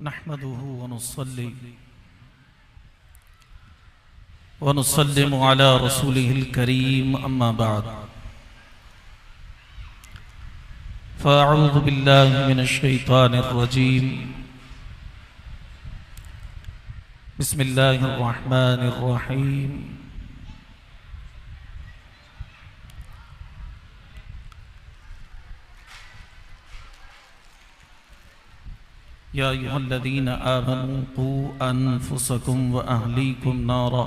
नहमदुहु व नुसल्ली व नुसल्लिमु अला रसूलिहिल करीम अम्मा बाद फ़अऊज़ु बिल्लाहि मिनश शैतानिर रजीम बिस्मिल्लाहिर रहमानिर रहीम या अय्युहल्लज़ीना आमनू क़ू अनफुसकुम व अहलीकुम नारा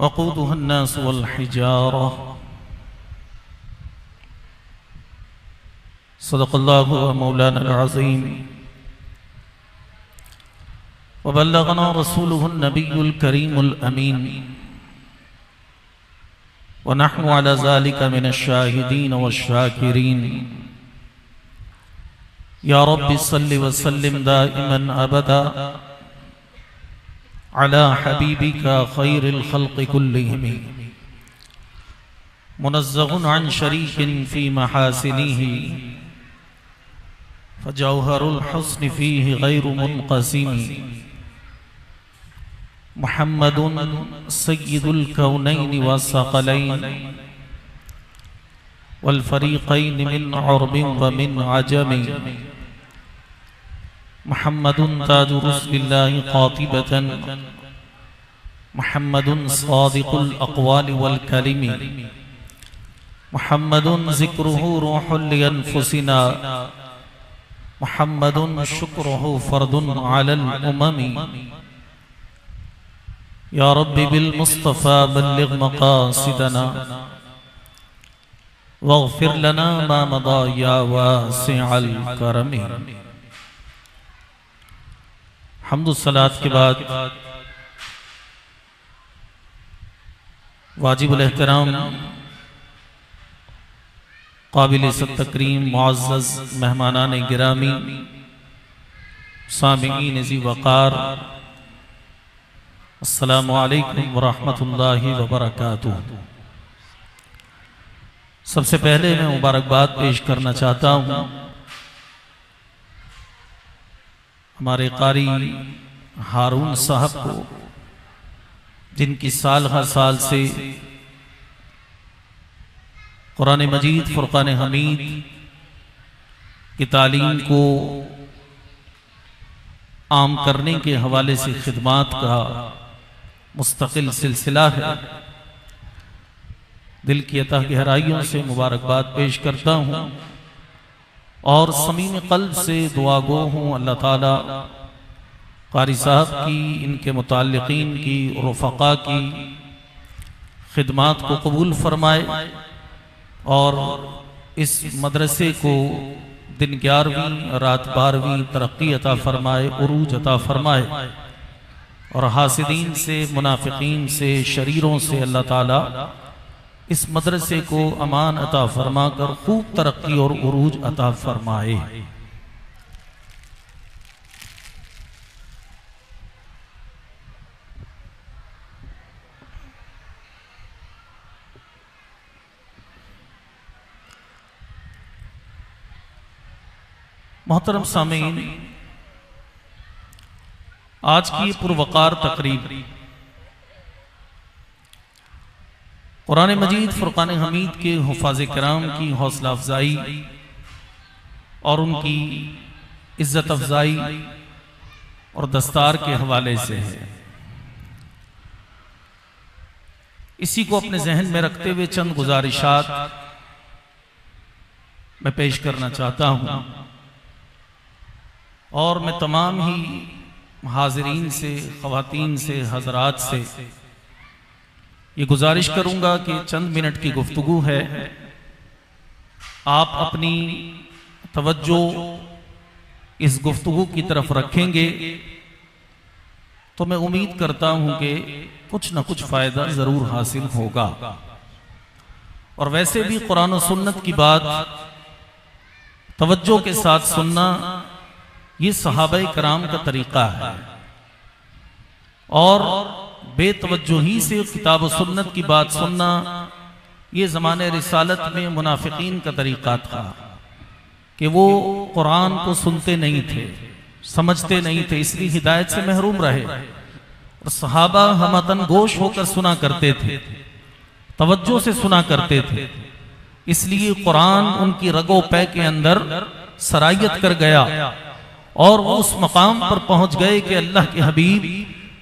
वक़ूदुहा अन्नास वल हिजारा सदक़ल्लाहु व मौलाना अज़ीम व बल्लगना रसूलुहुन नबियुल करीमुल अमीन व नहनु अला ज़ालिका मिनश शाहिदीन वश्शाकिरीन या रब्बि सल्लि व सल्लिम दाइमन अबदा अला हबीबिका खैरिल खल्क़ि कुल्लिहिम मुनज़्ज़हुन अन शरीकिन फ़ी महासिनिही फ़जौहरुल हुस्नि फ़ीहि गैरु मुनक़सिम मुहम्मदुन सय्यिदुल कौनैनि व सकलैन वल फ़रीक़ैन मिन उर्बिन व मिन अजम मुहम्मदुन ताजु रुसुलिल्लाहि क़ातिबतन मुहम्मदुन सादिक़ुल अक़वालि वल कलिमी मुहम्मदुन ज़िक्रुहु रूहुल लिअन्फुसिना मुहम्मदुन शुक्रुहु फ़र्दुन अलल उममी या रब्बि बिल मुस्तफ़ा बल्लिग़ मक़ासिदना वग़फ़िर लना मा मदा या वासिअल करमी। हम्दु सलात के बाद वाजिबुल एहतराम काबिल तकरीम मुअज़्ज़ज़ मेहमानान गिरामी सामिईन ज़ी वक़ार अस्सलामु अलैकुम व रहमतुल्लाहि व बरकातुहू। सबसे पहले मैं मुबारकबाद पेश करना चाहता हूँ हमारे कारी हारून साहब को, जिनकी साल हर साल से कुरान मजीद फुरक़ान हमीद की तालीम को आम करने के हवाले से खिदमात का मुस्तकिल सिलसिला है। दिल की अतः गहराइयों से मुबारकबाद पेश करता हूँ और समीम क़ल्ब से दुआ गो हूँ अल्लाह ताला कारी साहब की, इनके मुताल्लिक़ीन की, रफ़क़ा की खिदमात को कबूल फरमाए और इस मदरसे को दिन 11वीं रात 12वीं तरक्की अता फरमाए, उरूज अता फरमाए और हासिदीन से, मुनाफिकीन से, शरीरों से अल्लाह ताला इस मदरसे को अमान अता फरमा कर खूब तरक्की और उरूज अता फरमाए। मोहतरम सामीन, आज की पुरवकार तकरीब कुरान मजीद फुरक़ान हमीद के हुफ़ाज़ किराम की हौसला अफजाई और उनकी इज़्ज़त अफजाई और दस्तार के हवाले से है। इसी को अपने जहन में रखते हुए चंद गुजारिशात मैं पेश करना चाहता हूँ और मैं तमाम ही हाज़रीन से, ख़वातीन से, हज़रात से ये गुजारिश करूंगा कि चंद मिनट की गुफ्तगू है, आप अपनी तवज्जो इस गुफ्तगू की तरफ रखेंगे तो मैं उम्मीद करता हूं कि कुछ न कुछ फ़ायदा ज़रूर हासिल होगा। और वैसे भी कुरान और सुन्नत की बात तवज्जो के साथ सुनना ये सहाबाए कराम का तरीका है और बेतवज्जोही से किताब और सुन्नत की बात सुनना ये ज़माने रिसालत में मुनाफिकीन का तरीका था कि वो कुरान को सुनते नहीं थे, समझते नहीं थे, इसलिए हिदायत से महरूम रहे। और सहाबा हमतन गोश होकर सुना करते थे, तवज्जो से सुना करते थे, इसलिए कुरान उनकी रगो पै के अंदर सरायत कर गया और वो उस मकाम पर पहुंच गए कि अल्लाह के हबीब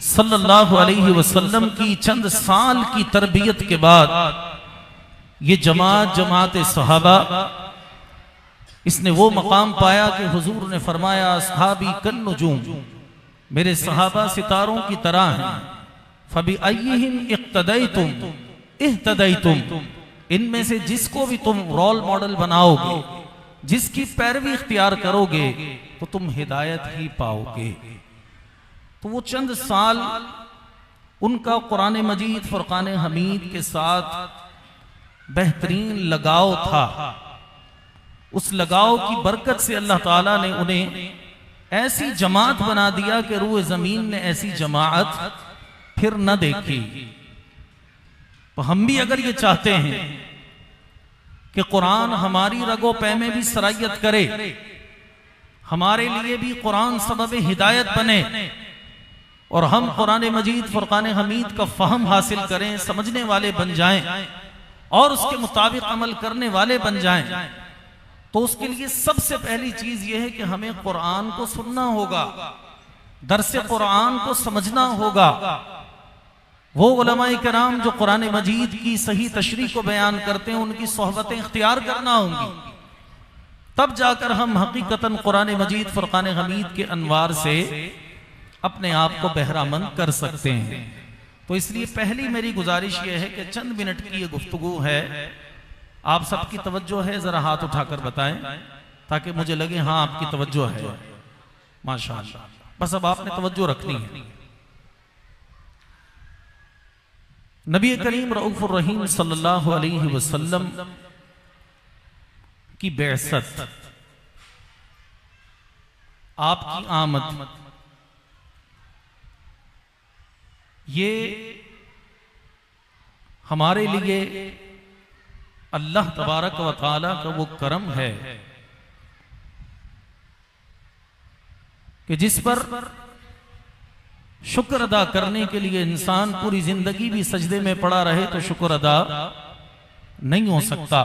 सल्लल्लाहु अलैहि वसल्लम की चंद साल की तरबियत के बाद ये जमात सहाबा, इसने वो मकाम पाया कि हुजूर ने फरमाया असहाबी कन नुजूम, मेरे सहाबा सितारों की तरह हैं, फबी अय्यिहिम इक्तदैतुम इह्तदैतुम, इनमें से जिसको भी तुम रोल मॉडल बनाओगे, जिसकी पैरवी इख्तियार करोगे तो तुम हिदायत ही पाओगे। तो वो चंद साल उनका कुरान मजीद फुरकान हमीद के साथ बेहतरीन लगाव था। उस लगाव की बरकत से अल्लाह ताला ने उन्हें ऐसी जमात बना दिया कि रूए जमीन ने ऐसी जमात फिर न देखी। तो हम भी अगर ये चाहते हैं कि कुरान हमारी रगो पै में भी सरायत करे, हमारे लिए भी कुरान सबब हिदायत बने और हम कुरान मजीद फुरकान हमीद का फहम हासिल करें, समझने वाले बन जाएं और उसके मुताबिक अमल करने वाले बन जाएं, तो उसके लिए सबसे पहली चीज यह है कि हमें कुरान को सुनना होगा, दरसे कुरान को समझना होगा। वो उलमाए किराम जो कुरान मजीद की सही तशरीह को बयान करते हैं, उनकी सोहबतें इख्तियार करना होंगी, तब जाकर हम हकीकतन कुरान मजीद फुरकान हमीद के अनवार से अपने आप को बहरामंद कर सकते हैं। तो इसलिए पहली मेरी गुजारिश यह है कि चंद मिनट की ये गुफ्तगू है, आप सबकी तवज्जो है, जरा हाथ उठाकर बताएं ताकि मुझे लगे हाँ आपकी तवज्जो है। माशाअल्लाह, बस अब आपने तवज्जो रखनी है। नबी करीम रऊफुर रहीम सल्लल्लाहु अलैहि वसल्लम की बेअसत, आपकी आमद, ये हमारे लिए अल्लाह तबारक व तआला का वो करम है कि जिस पर शुक्र अदा करने के लिए इंसान पूरी जिंदगी भी सजदे में पड़ा रहे तो शुक्र अदा नहीं हो सकता।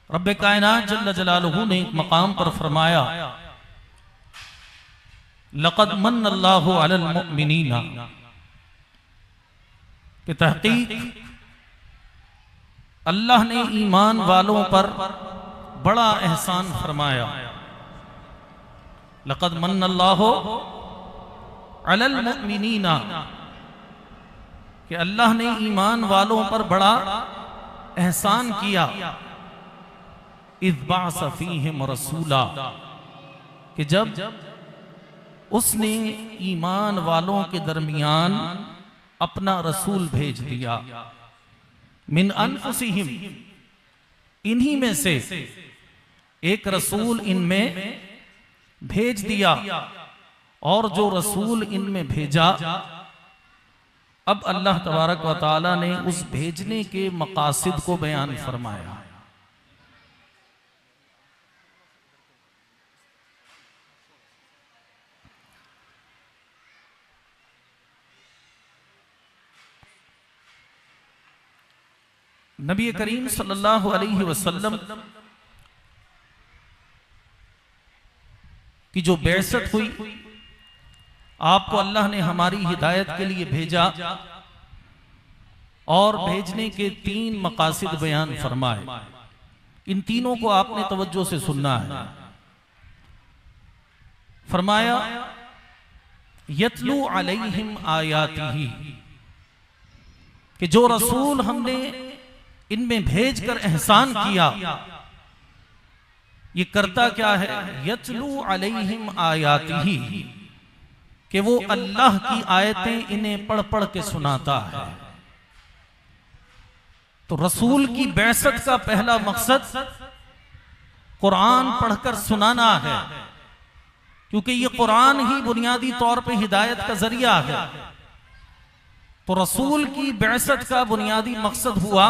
रब्बे कायनात जल्ल जलालुहु ने एक मकाम पर फरमाया, लक़द मन्नल्लाहु अलल मुअमिनीना, कि तहकीक अल्लाह ने ईमान वालों पर बड़ा एहसान फरमाया। लक़द मन्नल्लाहु अलल मुअमिनीना, कि अल्लाह ने ईमान वालों पर बड़ा एहसान किया। इज़ बअस फ़ीहिम रसूला, कि जब उसने ईमान वालों के दरमियान अपना रसूल भेज दिया। मिन अनफुसिहिम, इन्हीं में से एक रसूल इनमें भेज दिया। और जो रसूल इनमें भेजा, अब अल्लाह तबारक व तआला ने उस भेजने के मकासिद को बयान फरमाया। नबी करीम सल्लल्लाहु अलैहि वसल्लम की जो बेअसत हुई, आपको अल्लाह ने हमारी हिदायत के लिए भेजा और भेजने के 3 मकासिद बयान फरमाए। इन तीनों को आपने तवज्जो से सुनना है। फरमाया यतलू अलैहिम आयातिही, कि जो रसूल हमने इनमें भेजकर एहसान किया, ये करता क्या है? यतलू अलैहिम आयातिही, कि वो अल्लाह की आयतें इन्हें पढ़ पढ़ के सुनाता है। तो रसूल की बेअसत का पहला मकसद कुरान पढ़कर सुनाना है, क्योंकि ये कुरान ही बुनियादी तौर पे हिदायत का जरिया है। तो रसूल की बेअसत का बुनियादी मकसद हुआ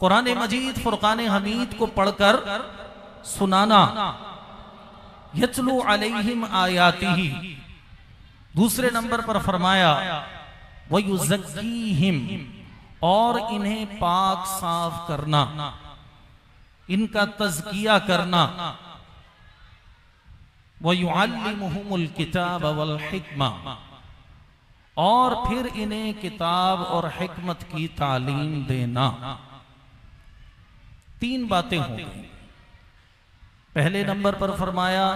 कुरान मजीद फुरकान हमीद को पढ़कर सुनाना, यतलू अलैहिम आयातिही। दूसरे नंबर पर फरमाया वयुज़क्कीहिम, और इन्हें पाक साफ करना, इनका तज़किया करना, वयुअल्लिमुहुमुल किताब वल हिक्मा, और फिर इन्हें किताब और हिकमत की तालीम देना। तीन बातें हो गई। पहले नंबर पर फरमाया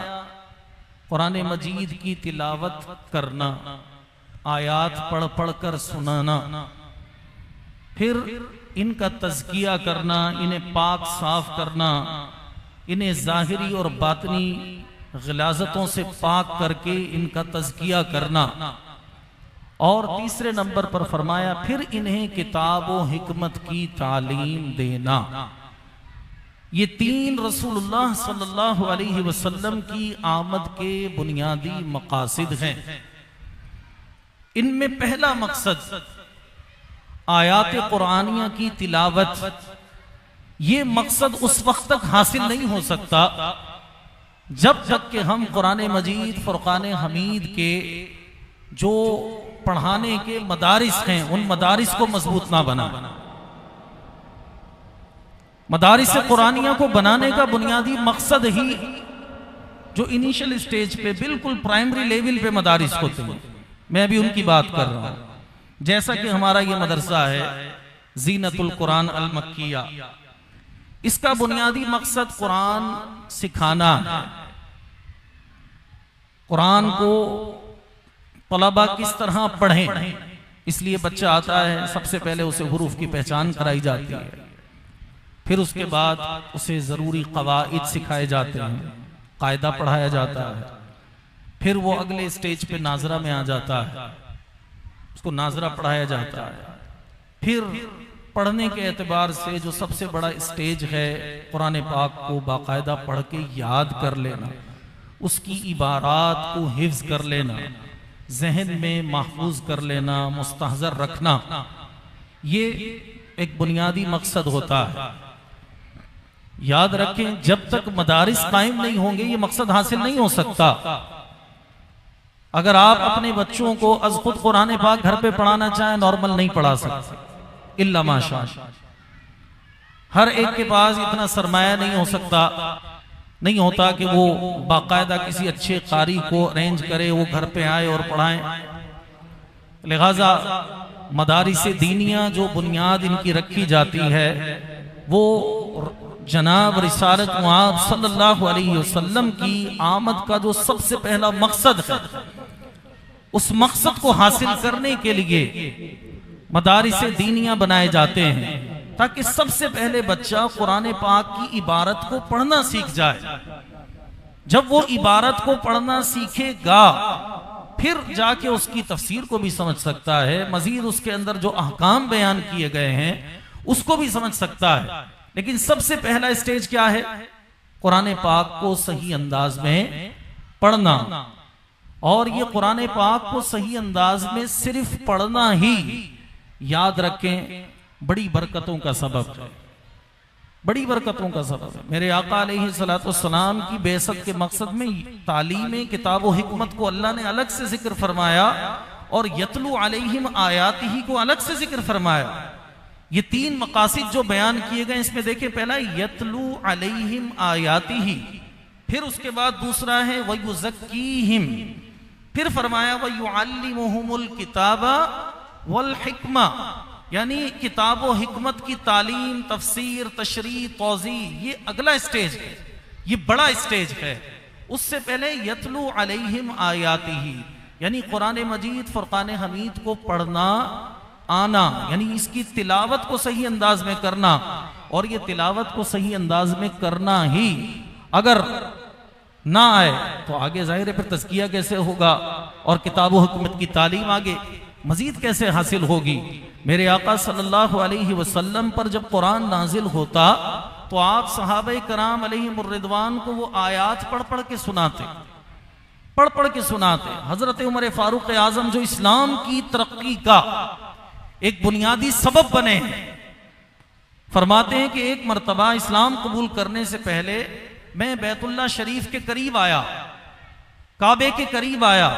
कुरान मजीद की तिलावत करना, आयात पढ़ पढ़ कर सुनाना, फिर इनका तज़किया करना, इन्हें पाक साफ करना, इन्हें ज़ाहिरी और बातनी ग़िलाज़तों से पाक करके इनका तज़किया करना, और तीसरे नंबर पर फरमाया फिर इन्हें किताब व हिकमत की तालीम देना। ये तीन रसूलुल्लाह सल्लल्लाहु अलैहि वसल्लम की आमद के बुनियादी मकासिद हैं। इनमें पहला मकसद आयात कुरानिया की तिलावत। ये मकसद उस वक्त तक हासिल नहीं हो सकता जब तक कि हम कुरान मजीद फुरकान हमीद के जो पढ़ाने के मदारिस हैं उन मदारिस को मजबूत ना बना। मदारिस कुरानिया को बनाने का बुनियादी मकसद ही जो इनिशियल स्टेज पे बिल्कुल प्राइमरी लेवल पे मदारिस होते हैं, मैं अभी उनकी बात कर रहा हूं। जैसा कि हमारा ये मदरसा है जीनतुल कुरान अल मक्किया, इसका बुनियादी मकसद कुरान सिखाना है। कुरान को तलबा किस तरह पढ़ें, इसलिए बच्चा आता है सबसे पहले उसे हुरूफ की पहचान कराई जाती है, फिर उसके बाद उसे ज़रूरी क़वाइद सिखाए जाते हैं, कायदा पढ़ाया जाता है, फिर वो अगले स्टेज पे नाजरा में आ जाता है, उसको नाजरा पढ़ाया जाता है। फिर पढ़ने के एतबार से जो सबसे बड़ा स्टेज है कुरान पाक को बाकायदा पढ़ के याद कर लेना, उसकी इबारात को हिफ्ज़ कर लेना, जहन में महफूज कर लेना, मुस्तहज़र रखना, ये एक बुनियादी मकसद होता है। याद रखें जब तक मदारिस कायम नहीं होंगे ये मकसद हासिल नहीं हो सकता। अगर आप अपने बच्चों को अज़ खुद कुरान पाक घर पे पढ़ाना चाहें नॉर्मल नहीं पढ़ा सकते, इल्ला माशा। हर एक के पास इतना सरमाया नहीं हो सकता, नहीं होता कि वो बाकायदा किसी अच्छे कारी को अरेंज करे, वो घर पे आए और पढ़ाएं। लिहाजा मदारिस दीनिया जो बुनियाद इनकी रखी जाती है वो जनाब रिसालत मुआब सल्लल्लाहु अलैहि वसल्लम की आमद का जो सबसे पहला मकसद है, उस मकसद को हासिल करने के लिए मदारिस दीनिया बनाए जाते हैं, ताकि सबसे पहले बच्चा कुरान पाक की इबारत को पढ़ना सीख जाए। जब वो इबारत को पढ़ना सीखेगा फिर जाके उसकी तफसीर को भी समझ सकता है, मजीद उसके अंदर जो अहकाम बयान किए गए हैं उसको भी समझ सकता है। लेकिन सबसे पहला स्टेज क्या है? कुरान पाक को सही अंदाज में पढ़ना। और ये कुरान पाक को सही अंदाज में सिर्फ पढ़ना ही, याद रखें, बड़ी बरकतों का सबब है, बड़ी बरकतों का सबब है। मेरे आका अलैहिस्सलातु वस्सलाम की बेसत के मकसद में तालीम किताब व हिकमत को अल्लाह ने अलग से जिक्र फरमाया और यतलू अलैहिम आयातिही को अलग से जिक्र फरमाया। ये तीन मकासिद जो बयान किए गए इसमें देखिए, पहला यतलू अलैहिम आयातिही, फिर उसके बाद दूसरा है वयुज़क्कीहिम, फिर फरमाया वयुअल्लिमुहुमुल किताबा वल हिक्मा, यानी किताब व हिकमत की तालीम, तफसीर, तशरीह, तौज़ी, ये अगला स्टेज है, ये बड़ा स्टेज है। उससे पहले यतलू अलैहिम आयातिही, यानी कुरान मजीद फुरकान हमीद को पढ़ना आना, यानी इसकी तिलावत को सही अंदाज में करना। और ये तिलावत को सही अंदाज में करना ही अगर ना आए तो आगे जाहिर है फिर तज़किया कैसे होगा और किताब व हिकमत की तालीम आगे मजीद कैसे हासिल होगी। मेरे आका सल्लल्लाहु अलैहि वसल्लम पर जब कुरान नाजिल होता तो आप सहाबे कराम अलैहिमुर रिदवान को वो आयात पढ़ पढ़ के सुनाते, पढ़ पढ़ के सुनाते। हजरत उमर फारूक आजम जो इस्लाम की तरक्की का एक बुनियादी सबब बने हैं, फरमाते हैं कि एक मर्तबा इस्लाम कबूल करने से पहले मैं बैतुल्लाह शरीफ के करीब आया, काबे के करीब आया,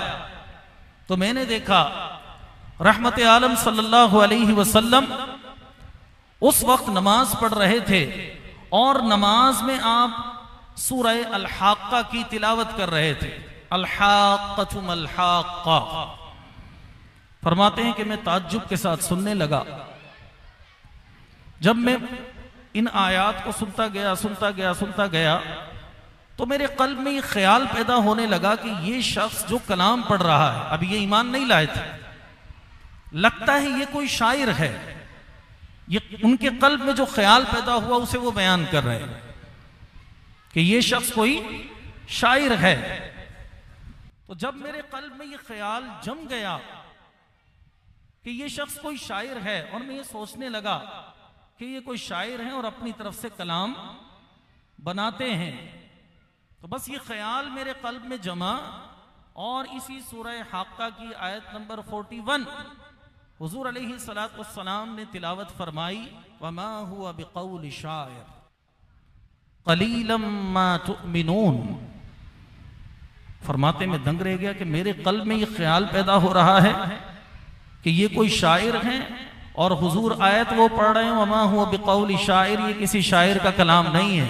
तो मैंने देखा रहमत आलम सल्लल्लाहु अलैहि वसल्लम उस वक्त नमाज पढ़ रहे थे और नमाज में आप सूरह अल-हाक्का की तिलावत कर रहे थे। अल-हाक्कतु मल-हाक्का। फरमाते हैं कि मैं ताज्जुब के साथ सुनने लगा। जब मैं इन आयात को सुनता गया तो मेरे कल्ब में ये ख्याल पैदा होने लगा कि ये शख्स जो कलाम पढ़ रहा है, अब ये ईमान नहीं लाए थे, लगता है ये कोई शायर है। ये उनके कल्ब में जो ख्याल पैदा हुआ उसे वो बयान कर रहे हैं कि ये शख्स कोई शायर है। तो जब मेरे कल्ब में ये ख्याल जम गया कि ये शख्स कोई शायर है और मैं ये सोचने लगा कि ये कोई शायर है और अपनी तरफ से कलाम बनाते हैं, तो बस ये ख्याल मेरे कल्ब में जमा और इसी सूरह हाक्का की आयत नंबर 41 हुजूर अलैहि सलातो वस्सलाम ने तिलावत फरमाई, वमा हुवा बिक़ौलि शायर क़लीलन मा तुअमिनून। फरमाते में दंग रह गया कि मेरे कल्ब में ये ख्याल पैदा हो रहा है कि ये कोई शायर हैं और हुजूर आयत वो पढ़ रहे हैं, वमा हुवा बिक़ौलि शायर, ये किसी शायर का कलाम नहीं है।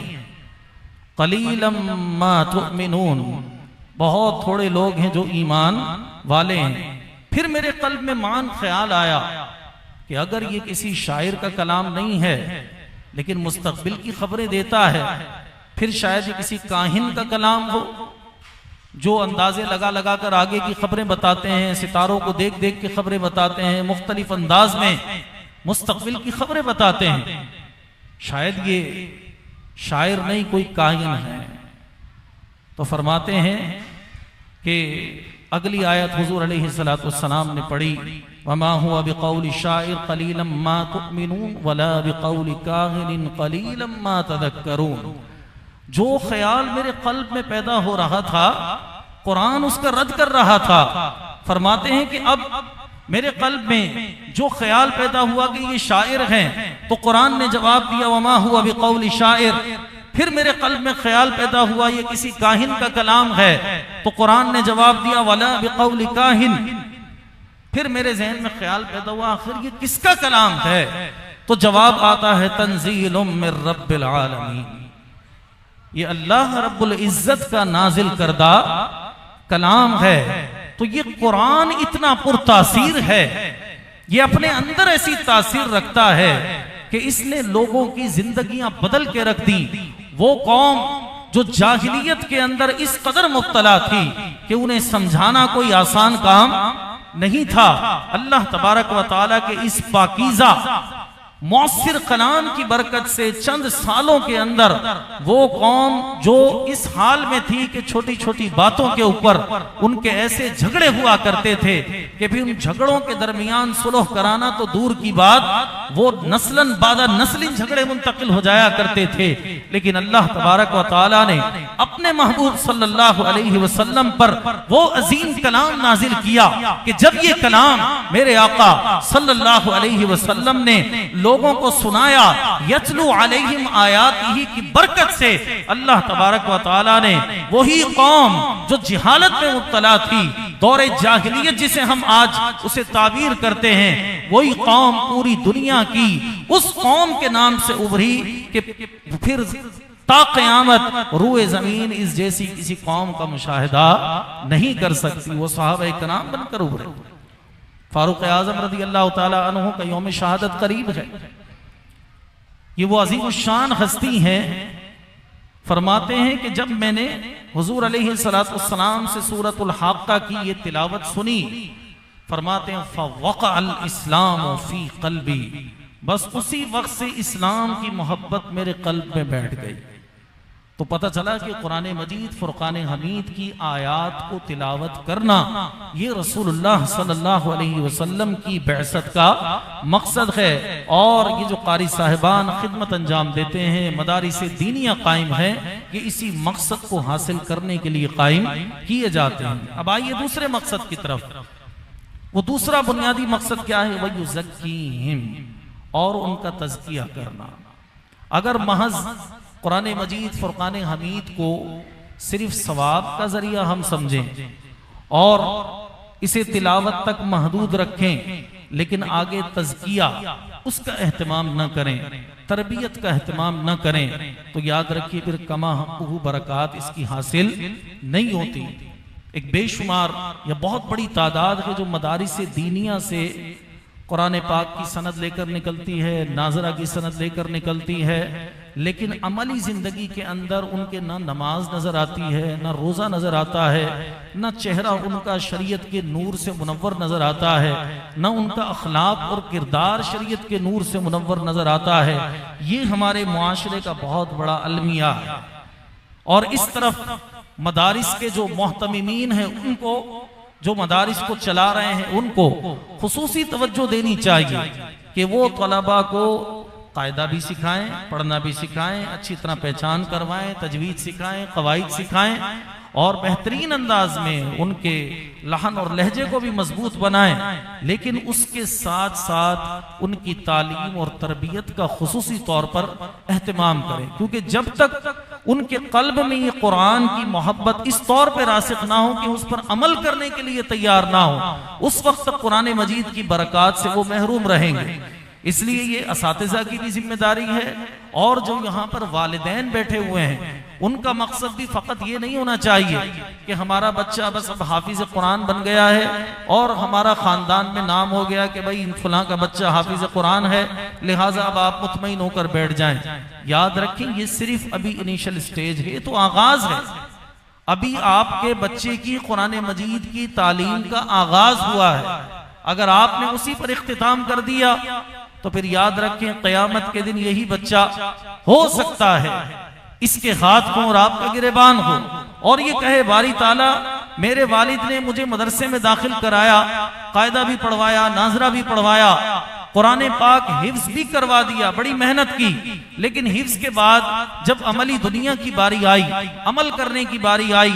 क़लीलन मा तुअमिनून, बहुत थोड़े लोग हैं जो ईमान वाले हैं। फिर मेरे कल्ब में मान ख्याल आया कि अगर ये किसी शायर का कलाम नहीं है लेकिन मुस्तकबिल की खबरें देता है, फिर शायद ये किसी काहिन का कलाम हो जो अंदाजे लगा लगा कर आगे की खबरें बताते हैं, सितारों को देख देख के खबरें बताते हैं, मुख्तलिफ अंदाज में मुस्तकबिल की खबरें बताते हैं। शायद ये शायर नहीं कोई काहिन है। तो फरमाते हैं कि अगली आयत हुजूर अलैहि सलातो वस्सलाम ने पढ़ी, वमा हुवा बिक़ौलि शाइर क़लीलन मा तुअमिनून वला बिक़ौलि काहिनिन क़लीलन मा तज़क्करून। जो ख्याल मेरे कल्ब में पैदा हो रहा था, कुरान उसका रद्द कर रहा था। फरमाते हैं कि अब मेरे कल्ब में जो ख्याल पैदा हुआ कि ये शायर हैं, तो कुरान ने जवाब दिया वमा हुवा बिक़ौलि शाइर। फिर मेरे कल्ब में ख्याल पैदा हुआ ये किसी काहिन का कलाम है, तो कुरान ने जवाब दिया वला बिक़ौलि काहिन। फिर मेरे ज़हन में ख्याल पैदा हुआ आखिर ये किसका कलाम है, तो जवाब आता है तंज़ीलुम मिर रब्बिल आलमीन, ये अल्लाह रब्बुल इज्जत का नाजिल करदा कलाम है। तो ये कुरान इतना पुरतासीर है, ये अपने अंदर ऐसी तासीर रखता है कि इसने लोगों की जिंदगियां बदल के रख दी। वो कौम जो जाहिलियत के अंदर इस कदर मुब्तला थी कि उन्हें समझाना कोई आसान काम नहीं था, अल्लाह तबारक व तआला के इस पाकीज़ा मौसिर कलाम की बरकत से चंद सालों के अंदर वो कौम जो इस हाल में थी कि छोटी छोटी बातों के ऊपर उनके ऐसे झगड़े हुआ करते थे कि फिर उन झगड़ों के दरमियान सुलह कराना तो दूर की बात, वो नस्लन बादा नस्लिन झगड़े मुंतकिल हो जाया करते थे। लेकिन अल्लाह तबारक व तआला ने अपने महबूब सल्लल्लाहु अलैहि वसल्लम पर वो अजीम कलाम नाजिल किया कि जब ये कलाम मेरे आका सल्लल्लाहु अलैहि वसल्लम ने लोगों को सुनाया, यतलू अलैहिम आयातिही की बरकत से अल्लाह तबारक व तआला ने वही कौम जो जिहालत में मुब्तला थी, दौरे जाहिलियत जिसे हम आज उसे ताबीर करते हैं, वही कौम पूरी दुनिया की उस कौम के नाम से उभरी कि फिर ता क़यामत रूए जमीन इस जैसी किसी कौम का मुशाहिदा नहीं कर सकती। वो सहाबा किराम बनकर उभरे। फारूक आज़म रज़ी अल्लाह ताला अन्हु का यौम शहादत करीब है। ये वो अजीम शान हस्ती हैं। फरमाते हैं कि जब मैंने हुजूर अलैहि सलातो वस्सलाम से सूरतुल हाक्का की ये तिलावत सुनी, फरमाते हैं फवक़अल इस्लाम फी क़ल्बी, बस उसी वक्त से इस्लाम की मोहब्बत मेरे कल्ब में बैठ गई। तो पता चला कि कुरान मजीद फुरकान हमीद की आयात को तिलावत करना ये रसूलुल्लाह सल्लल्लाहु अलैहि वसल्लम की बैसत का मकसद है। और ये जो कारी साहिबान खिदमत अंजाम देते हैं, मदारिस दीनिया कायम है, ये इसी मकसद को हासिल करने के लिए कायम किए जाते हैं। अब आइए दूसरे मकसद की तरफ। वो दूसरा बुनियादी मकसद क्या है? वयुज़क्कीहिम, और उनका तज़किया करना। अगर महज कुरान मजीद फुरकान हमीद को सिर्फ सवाब का जरिया हम समझें और इसे तिलावत तक महदूद रखें, लेकिन आगे तज़किया उसका एहतमाम न करें, तरबियत का एहतमाम न करें, तो याद रखिए फिर कमा हक़्क़ुहु बरक़ात इसकी हासिल नहीं होती। एक बेशुमार या बहुत बड़ी तादाद है जो मदारिस दीनिया से कुरान पाक की सनद लेकर निकलती है, नाजरा की सनद लेकर निकलती है, लेकिन अमली जिंदगी के अंदर उनके ना नमाज नजर आती है, ना रोजा नजर आता है, ना चेहरा उनका शरीयत के नूर से मुनव्वर नजर आता है, ना उनका अखलाक और किरदार शरीयत के नूर से मुनव्वर नजर आता है। ये हमारे मुआशरे का बहुत बड़ा अलमिया है। और इस तरफ मदारिस के जो मोहतमीमीन हैं, उनको, जो मदारिस को चला रहे हैं, उनको खुसूसी तवज्जो देनी चाहिए कि वो तलबा को कायदा भी सिखाएं, पढ़ना भी सिखाएं, अच्छी तरह पहचान करवाएं, तजवीद सिखाएं, कवाइद सिखाएं और बेहतरीन अंदाज में उनके लहन और लहजे को भी मजबूत बनाएं, लेकिन उसके साथ साथ उनकी तालीम और तरबियत का खुसूसी तौर पर एहतमाम करें, क्योंकि जब तक उनके कल्ब में ये कुरान की मोहब्बत इस तौर पर रासिख ना हो कि उस पर अमल करने के लिए तैयार ना हो, उस वक्त तक कुरान मजीद की बरकत से वो महरूम रहेंगे। इसलिए ये असातिज़ा की भी जिम्मेदारी है और जो यहाँ पर वालिदैन बैठे हुए हैं उनका मकसद भी फ़कत ये नहीं होना चाहिए कि हमारा बच्चा बस अब हाफिज कुरान बन गया है और हमारा ख़ानदान में नाम हो गया कि भाई फलां का बच्चा हाफिज कुरान है, लिहाजा अब आप मुतमईन होकर बैठ जाएं। याद रखें, ये सिर्फ अभी इनिशियल स्टेज है, तो आगाज है। अभी आपके बच्चे की कुरान मजीद की तालीम का आगाज हुआ है। अगर आपने उसी पर इख्तिताम कर दिया तो फिर याद रखें क़यामत के दिन यही बच्चा हो सकता है इसके हाथ को और आपका गिरेबान हो और ये कहे बारी ताला मेरे वालिद ने मुझे मदरसे में दाखिल कराया, कायदा भी पढ़वाया, नाजरा भी पढ़वाया, कुरान पाक हिफ्ज भी करवा दिया, बड़ी मेहनत की, लेकिन हिफ्ज के बाद जब अमली दुनिया की बारी आई, अमल करने की बारी आई,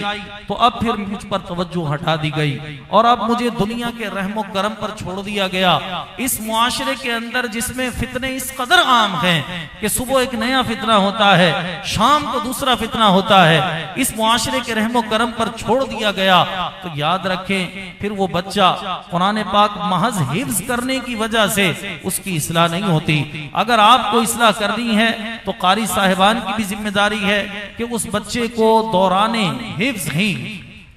तो अब फिर मुझ पर तवज्जो हटा दी गई और अब मुझे दुनिया के रहमो करम पर छोड़ दिया गया। इस मुआशरे के अंदर जिसमें फितने इस कदर आम हैं कि सुबह एक नया फितना होता है, शाम को दूसरा फितना होता है, इस मुआशरे के रहमो करम पर छोड़ दिया गया, तो याद रखें फिर वो बच्चा कुरान पाक महज हिफ्ज करने की वजह से उसकी इस्लाह नहीं होती। अगर आपको इस्लाह करनी है तो कारी साहिबान की भी जिम्मेदारी है कि उस बच्चे को दौराने हिफ्ज ही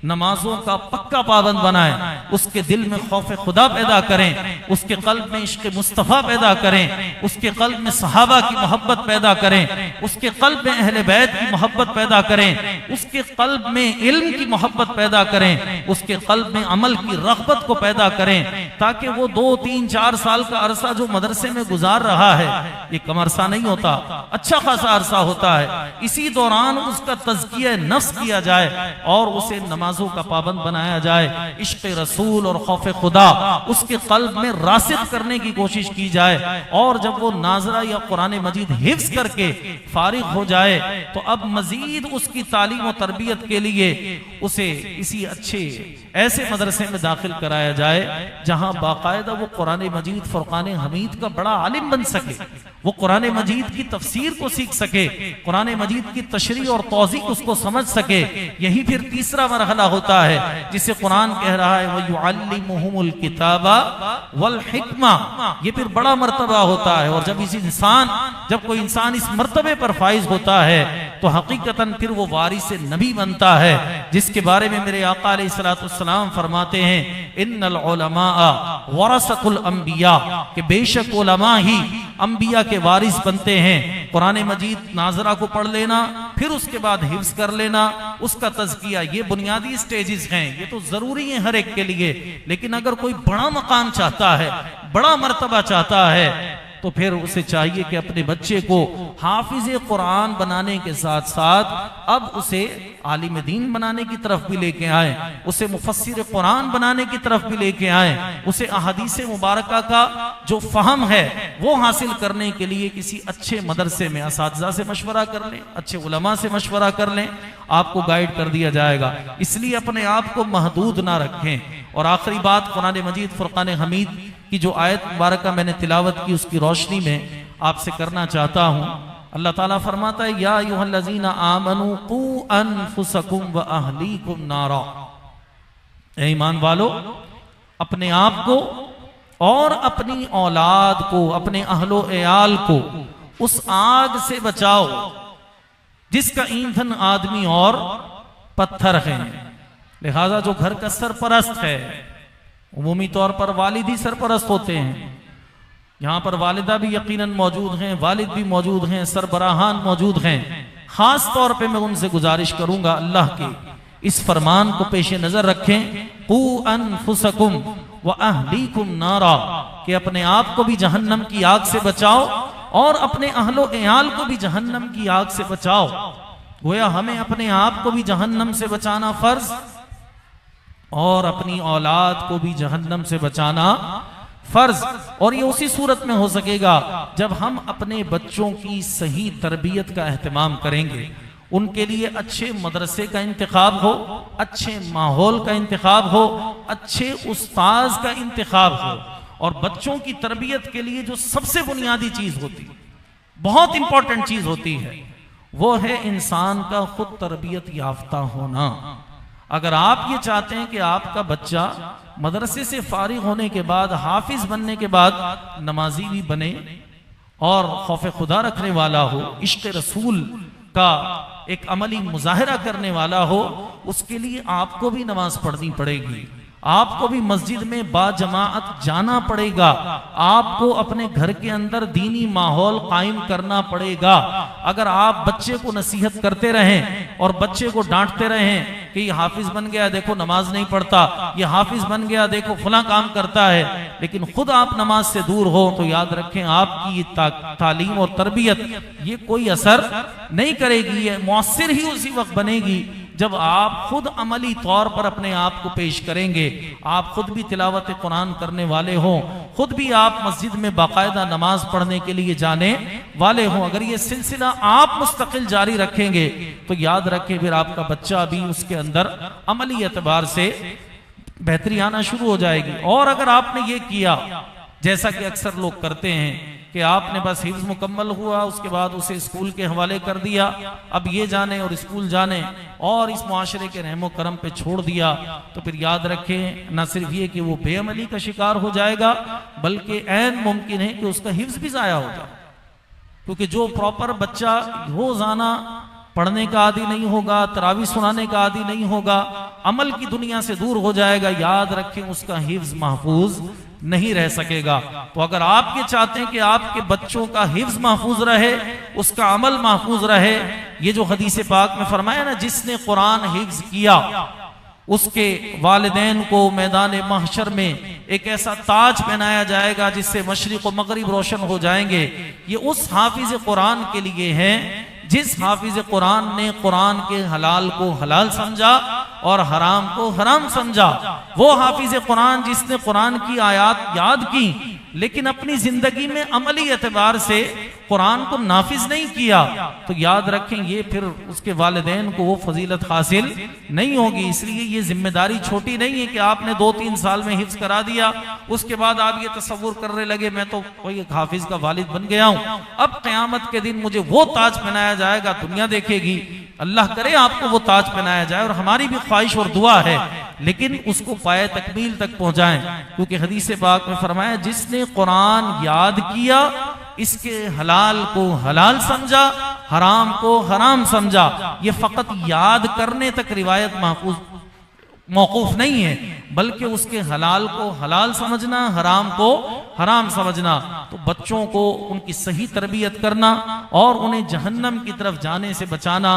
नमाजों का पक्का पाबंद बनाएं, उसके दिल में खौफ खुदा पैदा करें, उसके कल्ब में इश्क मुस्तफ़ा पैदा करें, उसके कल्ब में सहाबा की मोहब्बत पैदा करें, उसके कल्ब में अहले बैत की मोहब्बत पैदा करें, उसके कल्ब में इल्म की मोहब्बत पैदा करें, उसके कल्ब में अमल की रग़बत को पैदा करें, ताकि वो 2, 3, 4 साल का अरसा जो मदरसे में गुजार रहा है, ये कम अरसा नहीं होता, अच्छा खासा अरसा होता है। इसी दौरान उसका तज़किया नफ्स किया जाए और उसे नमाज का पाबंद बनाया जाए, इश्क़ रसूल और खौफ खुदा उसके कल्ब में रासिख करने की कोशिश की जाए और जब वो नाजरा या कुरान मजीद हिफ्ज करके फारिग हो जाए तो अब मजीद उसकी तालीम और तरबियत के लिए उसे किसी अच्छे ऐसे मदरसे में दाखिल कराया जाए जहां बाकायदा वो कुरान मजीद फुरकान हमीद का बड़ा आलिम बन सके, वो कुरान मजीद की तफसीर को सीख सके, कुरान मजीद की तशरीह और तौज़ीह उसको समझ सके। यही फिर तीसरा मरहला होता है जिसे कुरान कह रहा है वयुअल्लिमुहुमुल किताबा वल हिक्मा, ये फिर बड़ा मर्तबा होता है। और जब कोई इंसान इस मर्तबे पर फाइज होता है तो हकीकतन फिर वो वारिस नबी बनता है, जिसके बारे में मेरे आका अलैहिस्सलाम फरमाते हैं इन्नल उलमा वरसतुल अंबिया, कि बेशक उलमा ही अंबिया के वारिस बनते हैं। कुरान मजीद नाजरा को पढ़ लेना, फिर उसके बाद हिफ्ज कर लेना, उसका तज़किया, ये बुनियादी स्टेजेस हैं, ये तो जरूरी है हर एक के लिए। लेकिन अगर कोई बड़ा मकाम चाहता है, बड़ा मर्तबा चाहता है, तो फिर उसे चाहिए कि अपने बच्चे को हाफिज कुरान बनाने के साथ साथ अब उसे आलिम दीन बनाने की तरफ भी लेके आए, उसे मुफस्सिर कुरान बनाने की तरफ भी लेके आए, उसे अहादीस मुबारका का जो फहम है वो हासिल करने के लिए किसी अच्छे मदरसे में असातिज़ा से मशवरा कर लें, अच्छे उलमा से मशवरा कर लें, आपको गाइड कर दिया जाएगा। इसलिए अपने आप को महदूद ना रखें। और आखिरी बात, कुरान मजीद फुरकान हमीद की जो आयत मुबारका मैंने तिलावत की उसकी रोशनी में आपसे करना चाहता हूँ अल्लाह ताला फरमाता है या अय्युहल्लज़ीना आमनू कू अनफुसकुम व अहलीकुम नारा, ए ईमान वालो अपने आप को और अपनी औलाद को, अपने अहलो एयाल को उस आग से बचाओ जिसका ईंधन आदमी और पत्थर है। लिहाजा जो घर का सरपरस्त है, उमूमी तौर पर वालिद ही सरपरस्त होते हैं। यहाँ पर वालिदा भी यकीनन मौजूद हैं, वालिद भी मौजूद हैं, सरबराहान मौजूद हैं। खास तौर पे मैं उनसे गुजारिश करूंगा अल्लाह के इस फरमान को पेश नजर रखें, कू अनफुसकुम व अहलीकुम नारा, कि अपने आप को भी जहन्नम की आग से बचाओ और अपने अहलो एयाल को भी जहन्नम की आग से बचाओ। गोया हमें अपने आप को भी जहन्नम से बचाना फर्ज और अपनी औलाद को भी जहन्नम से बचाना फर्ज। और ये उसी सूरत में हो सकेगा जब हम अपने बच्चों की सही तरबियत का एहतमाम करेंगे, उनके लिए अच्छे मदरसे का इंतखाब हो, अच्छे माहौल का इंतखाब हो, अच्छे उस्ताज का इंतखाब हो। और बच्चों की तरबियत के लिए जो सबसे बुनियादी चीज होती है, बहुत इंपॉर्टेंट चीज होती है, वो है इंसान का खुद तरबियत याफ्ता होना। अगर आप ये चाहते हैं कि आपका बच्चा मदरसे से फारिग होने के बाद, हाफिज बनने के बाद नमाजी भी बने और खौफ खुदा रखने वाला हो, इश्क रसूल का एक अमली मुजाहिरा करने वाला हो, उसके लिए आपको भी नमाज पढ़नी पड़ेगी, आपको भी मस्जिद में बाजमाअत जाना पड़ेगा, आपको अपने घर के अंदर दीनी माहौल कायम करना पड़ेगा। अगर आप बच्चे को नसीहत करते रहें और बच्चे को डांटते रहें कि ये हाफिज बन गया देखो नमाज नहीं पढ़ता, ये हाफिज बन गया देखो फला काम करता है, लेकिन खुद आप नमाज से दूर हो, तो याद रखें आपकी ये तालीम और तरबियत ये कोई असर नहीं करेगी। ये मुअस्सिर ही उसी वक्त बनेगी जब आप खुद अमली तौर पर अपने आप को पेश करेंगे, आप खुद भी तिलावत कुरान करने वाले हों, खुद भी आप मस्जिद में बाकायदा नमाज पढ़ने के लिए जाने वाले हों। अगर ये सिलसिला आप मुस्तकिल जारी रखेंगे तो याद रखें फिर आपका बच्चा भी उसके अंदर अमली एतबार से बेहतरी आना शुरू हो जाएगी। और अगर आपने ये किया जैसा कि अक्सर लोग करते हैं कि आपने बस हिफ्ज़ मुकम्मल हुआ, उसके बाद उसे स्कूल के हवाले कर दिया, अब ये जाने और स्कूल जाने और इस मुआशरे के रहमो करम पे छोड़ दिया, तो फिर याद रखें न सिर्फ ये कि वो बेअमली का शिकार हो जाएगा, बल्कि ऐन मुमकिन है कि उसका हिफ्ज़ भी ज़ाया हो जाए। क्योंकि जो प्रॉपर बच्चा रोजाना पढ़ने का आदी नहीं होगा, तरावी सुनाने का आदी नहीं होगा, अमल की दुनिया से दूर हो जाएगा, याद रखें उसका हिफ्ज़ महफूज नहीं रह सकेगा। तो अगर आप ये चाहते हैं कि आपके बच्चों का हिफ्ज़ महफूज रहे, उसका अमल महफूज रहे, ये जो हदीस पाक में फरमाया ना, जिसने कुरान हिफ्ज़ किया उसके वालिदैन को मैदान महशर में एक ऐसा ताज पहनाया जाएगा जिससे मशरिक और मगरिब रोशन हो जाएंगे। ये उस हाफिज कुरान के लिए है जिस हाफिज कुरान ने कुरान के हलाल को हलाल समझा और हराम को हराम समझा। वो हाफिज कुरान जिसने कुरान की आयत याद की लेकिन अपनी जिंदगी में अमली एतबार से कुरान को नाफिज नहीं किया, तो याद रखें ये फिर उसके वालिदैन को वो फजीलत हासिल नहीं होगी। इसलिए ये जिम्मेदारी छोटी नहीं है कि आपने 2-3 साल में हिफ्ज़ करा दिया, उसके बाद आप ये तसव्वुर करने लगे मैं तो कोई एक हाफिज का वालिद बन गया हूं, अब क़यामत के दिन मुझे वो ताज पहनाया जाएगा, दुनिया देखेगी। अल्लाह करे आपको वो ताज पहनाया जाए और हमारी भी ख्वाहिश और दुआ है, लेकिन उसको पाए तकमील तक पहुंचाएं। क्योंकि हदीस पाक में फरमाया जिसने कुरान याद किया, इसके हलाल को हलाल समझा, हराम को हराम समझा। ये फकत याद करने तक रिवायत महफूज मौकूफ नहीं है, बल्कि उसके हलाल को हलाल समझना, हराम को हराम समझना। तो बच्चों को उनकी सही तरबियत करना और उन्हें जहन्नम की तरफ जाने से बचाना,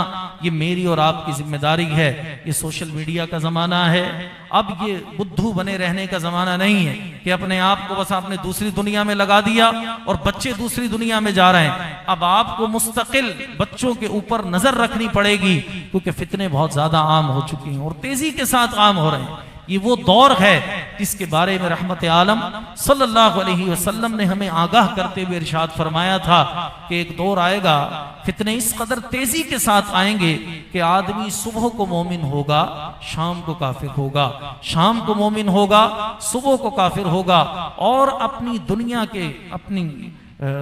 ये मेरी और आपकी जिम्मेदारी है। ये सोशल मीडिया का जमाना है, अब ये बुद्धू बने रहने का जमाना नहीं है कि अपने आप को बस आपने दूसरी दुनिया में लगा दिया और बच्चे दूसरी दुनिया में जा रहे हैं। अब आपको मुस्तकिल बच्चों के ऊपर नजर रखनी पड़ेगी, क्योंकि फितने बहुत ज्यादा आम हो चुकी हैं और तेजी के साथ आम हो रहे हैं। ये वो दौर है जिसके बारे में रहमत आलम सल्लल्लाहु अलैहि वसल्लम ने हमें आगाह करते हुए इरशाद फरमाया था कि एक दौर आएगा, फितने इस कदर तेजी के साथ आएंगे कि आदमी सुबह को मोमिन होगा, शाम को काफिर होगा, शाम को मोमिन होगा, सुबह को काफिर होगा और अपनी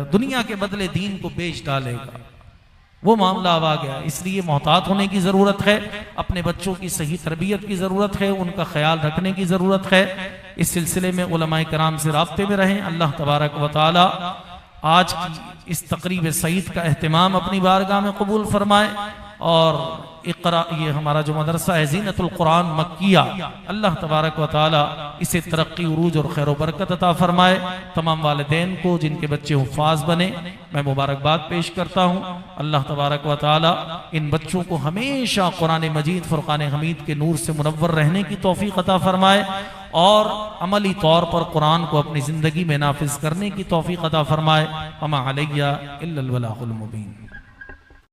दुनिया के बदले दीन को बेच डालेगा। वो मामला अब आ गया। इसलिए मोहतात होने की ज़रूरत है, अपने बच्चों की सही तरबियत की ज़रूरत है, उनका ख्याल रखने की ज़रूरत है। इस सिलसिले में उलमाए कराम से राब्ते में रहें। अल्लाह तबारक व तआला आज की इस तकरीब सईद का एहतमाम अपनी बारगाह में कबूल फरमाए और इक़रा, ये हमारा जो मदरसा है ज़ीनतुल कुरान मक्किया, अल्लाह तबारक व तआला इसे तरक्की, उरूज और खैर बरकत अता फरमाए। तमाम वालिदैन को जिनके बच्चे हुफ़ाज़ बने मैं मुबारकबाद पेश करता हूँ। अल्लाह तबारक व तआला इन बच्चों को हमेशा कुरान मजीद फ़ुरक़ान हमीद के नूर से मुनव्वर रहने की तौफ़ीक़ अता फरमाए और अमली तौर पर कुरान को अपनी ज़िंदगी में नाफिज़ करने की तौफ़ीक़ अता फरमाए। वमा अलैया इल्लल बलागुल मुबीन।